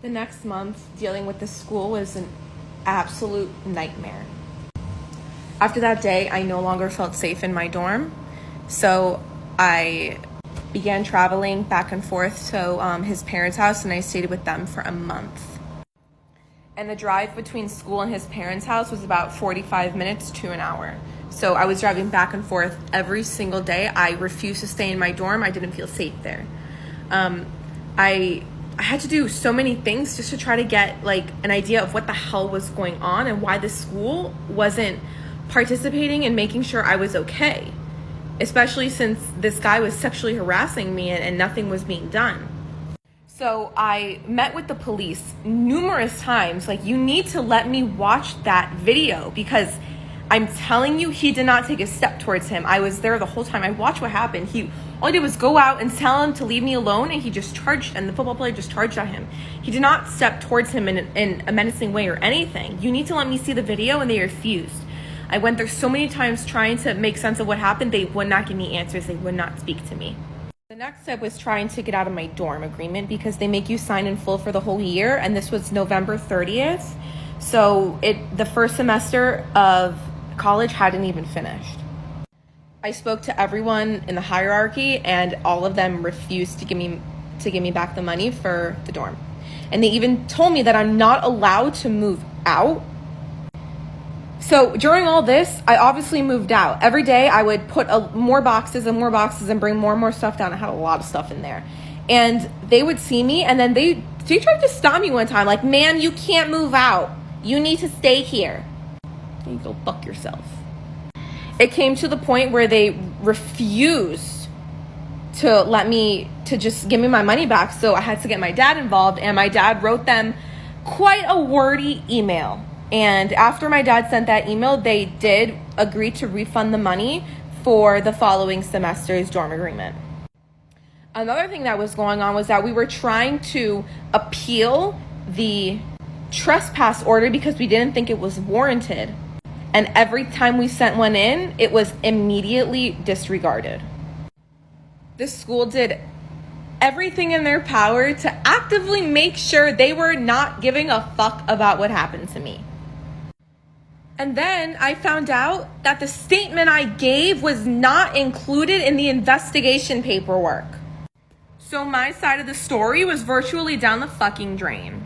The next month, dealing with the school was an absolute nightmare. After that day, I no longer felt safe in my dorm, so I began traveling back and forth to his parents' house, and I stayed with them for a month. And the drive between school and his parents' house was about 45 minutes to an hour. So I was driving back and forth every single day. I refused to stay in my dorm. I didn't feel safe there. I had to do so many things just to try to get like an idea of what the hell was going on and why the school wasn't participating in making sure I was okay, especially since this guy was sexually harassing me and nothing was being done. So I met with the police numerous times, like, you need to let me watch that video because I'm telling you, he did not take a step towards him. I was there the whole time. I watched what happened. All he did was go out and tell him to leave me alone, and he just charged, and the football player just charged at him. He did not step towards him in a menacing way or anything. You need to let me see the video, and they refused. I went there so many times trying to make sense of what happened. They would not give me answers. They would not speak to me. The next step was trying to get out of my dorm agreement because they make you sign in full for the whole year, and this was November 30th. So the first semester of college hadn't even finished. I spoke to everyone in the hierarchy, and all of them refused to give me back the money for the dorm. And they even told me that I'm not allowed to move out. So during all this, I obviously moved out. Every day I would put more boxes and bring more and more stuff down. I had a lot of stuff in there. And they would see me, and then they tried to stop me one time, like, "Ma'am, you can't move out. You need to stay here." You go fuck yourself. It came to the point where they refused to just give me my money back. So I had to get my dad involved, and my dad wrote them quite a wordy email. And after my dad sent that email, they did agree to refund the money for the following semester's dorm agreement. Another thing that was going on was that we were trying to appeal the trespass order because we didn't think it was warranted. And every time we sent one in, it was immediately disregarded. The school did everything in their power to actively make sure they were not giving a fuck about what happened to me. And then I found out that the statement I gave was not included in the investigation paperwork. So my side of the story was virtually down the fucking drain.